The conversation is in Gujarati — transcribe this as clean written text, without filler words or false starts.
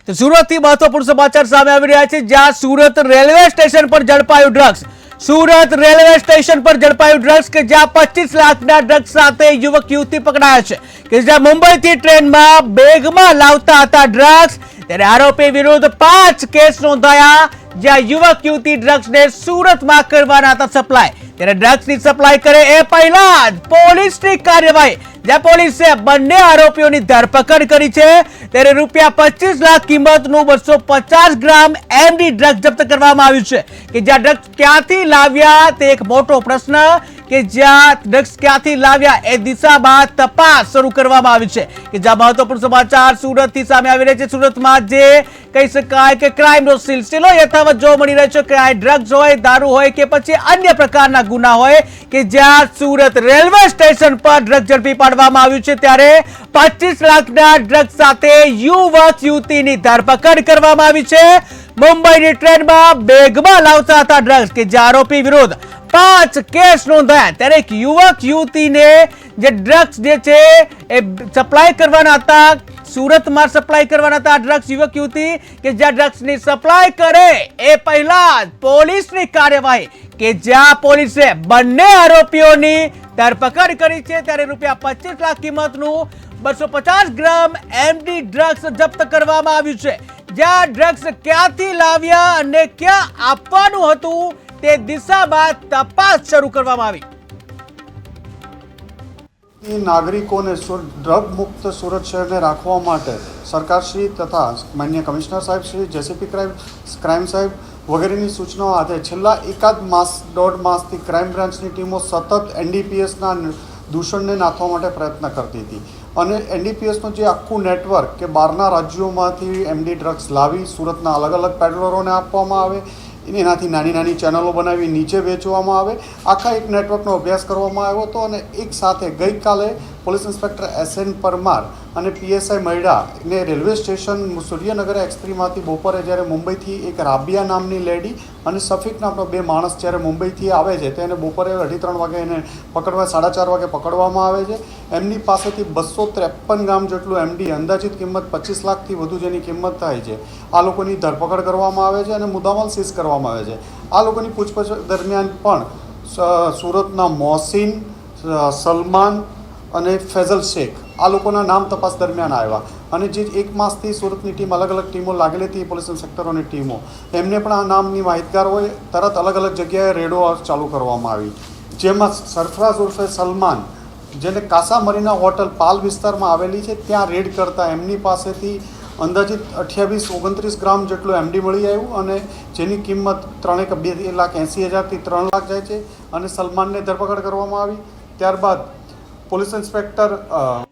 તો સુરતથી મહત્વપૂર્ણ સમાચાર સામે આવી રહ્યા છે, જ્યાં સુરત રેલવે સ્ટેશન પર ઝડપાયું ડ્રગ્સ। સુરત રેલવે સ્ટેશન પર ઝડપાયું ડ્રગ્સ કે જ્યાં 25 લાખના ડ્રગ્સ સાથે યુવક યુવતી પકડાયા છે કે જ્યાં મુંબઈથી ટ્રેનમાં બેગમાં લાવતા હતા ડ્રગ્સ। ત્યારે આરોપી વિરુદ્ધ 5 કેસ નોંધાયા, જ્યાં યુવક યુવતી ડ્રગ્સને સુરતમાં કરવાના હતા સપ્લાય। ત્યારે ડ્રગ્સની સપ્લાય કરે એ પહેલા જ પોલીસની કાર્યવાહી, જ્યાં પોલીસે બંને આરોપીઓની ધરપકડ કરી છે। ત્યારે રૂપિયા 25 લાખ કિંમતનું 250 ગ્રામ એમડી ડ્રગ્સ જપ્ત કરવામાં આવ્યું છે કે જ્યાં ડ્રગ્સ ક્યાંથી લાવ્યા તે એક મોટો પ્રશ્ન કે જ્યાં ડ્રગ્સ ક્યાંથી લાવ્યા એ દિશામાં તપાસ શરૂ કરવામાં આવી છે કે જ્યાં મહત્વપૂર્ણ સમાચાર સુરતથી સામે આવી રહ્યા છે। સુરતમાં જે કહી શકાય કે ક્રાઇમનો સિલસિલો યથાવત જોવા મળી રહ્યો છે કે આ ડ્રગ્સ હોય, દારૂ હોય કે પછી અન્ય પ્રકારના ગુના હોય કે જ્યાં સુરત રેલવે સ્ટેશન પર ડ્રગ્સ ઝડપી પાડવામાં આવ્યું છે। ત્યારે 25 લાખના ડ્રગ્સ સાથે યુવક યુવતીની ધરપકડ કરવામાં આવી છે। મુંબઈની ટ્રેનમાં બેગમાં લાવતા હતા ડ્રગ્સ કે જે આરોપી વિરુદ્ધ 5 કેસ નોંધાયા। ત્યારે એક યુવક યુવતીને જે ડ્રગ્સ જે છે એ સપ્લાય કરવાના હતા, સુરતમાં સપ્લાય કરવાના હતા ડ્રગ્સ યુવક યુવતી કે જ્યાં ડ્રગ્સની સપ્લાય કરે એ પહેલા જ પોલીસની કાર્યવાહી કે જ્યાં પોલીસે બંને આરોપીઓની ધરપકડ કરી છે। ત્યારે રૂપિયા 25 લાખ કિંમતનું 250 ગ્રામ એમડી ડ્રગ્સ જપ્ત કરવામાં આવ્યું છે, જ્યાં ડ્રગ્સ ક્યાંથી લાવ્યા અને ક્યાં આપવાનું હતું તે દિશામાં તપાસ શરૂ કરવામાં આવી। નાગરિકોને ડ્રગ મુક્ત સુરત શહેરને રાખવા માટે સરકારશ્રી તથા માન્ય કમિશનર સાહેબ શ્રી, જેસીપી ક્રાઇમ સાહેબ વગેરેની સૂચનાઓ આધારે છેલ્લા એકાદ માસ 1.5 માસથી ક્રાઇમ બ્રાન્ચની ટીમો સતત એનડીપીએસના દૂષણને નાથવા માટે પ્રયત્ન કરતી હતી અને એનડીપીએસનું જે આખું નેટવર્ક કે બહારના રાજ્યોમાંથી એમડી ડ્રગ્સ લાવી સુરતના અલગ અલગ પેડલરોને આપવામાં આવે, એનાથી નાની નાની ચેનલો બનાવી નીચે વેચવામાં આવે, આખા એક નેટવર્કનો અભ્યાસ કરવામાં આવ્યો હતો અને એક સાથે ગઈકાલે પોલીસ ઇન્સ્પેક્ટર SN પરમાર અને PSI મૈડાને રેલવે સ્ટેશન સૂર્યનગર એક્સપ્રેસમાંથી બપોરે જ્યારે મુંબઈથી એક રાબિયા નામની લેડી અને સફીક નામનો 2 માણસ જ્યારે મુંબઈથી આવે છે તેને બપોરે 2:30 વાગે એને પકડવા 4:30 વાગે પકડવામાં આવે છે। એમની પાસેથી 253 ગ્રામ જેટલું એમડી અંદાજિત કિંમત 25 લાખથી વધુ જેની કિંમત થાય છે આ લોકોની ધરપકડ કરવામાં આવે છે અને મુદ્દામાલ સીઝ કરવામાં આવે છે। આ લોકોની પૂછપરછ દરમિયાન પણ સુરતના મોહસિન, સલમાન અને ફૈઝલ શેખ આ લોકોના નામ તપાસ દરમિયાન આવ્યા અને જે 1 માસથી સુરતની ટીમ અલગ અલગ ટીમો લાગેલી હતી, પોલીસ ઇન્સ્પેક્ટરોની ટીમો, એમને પણ આ નામની માહિતગાર હોય તરત અલગ અલગ જગ્યાએ રેડો ચાલુ કરવામાં આવી, જેમાં સરફરાઝ ઉર્ફે સલમાન જેને કાસા મરીના હોટલ પાલ વિસ્તારમાં આવેલી છે ત્યાં રેડ કરતા એમની પાસેથી અંદાજિત 28-29 ગ્રામ જેટલું એમડી મળી આવ્યું અને જેની કિંમત 2,80,000થી 3 લાખ જાય છે અને સલમાનને ધરપકડ કરવામાં આવી। ત્યારબાદ પોલીસ ઇન્સ્પેક્ટર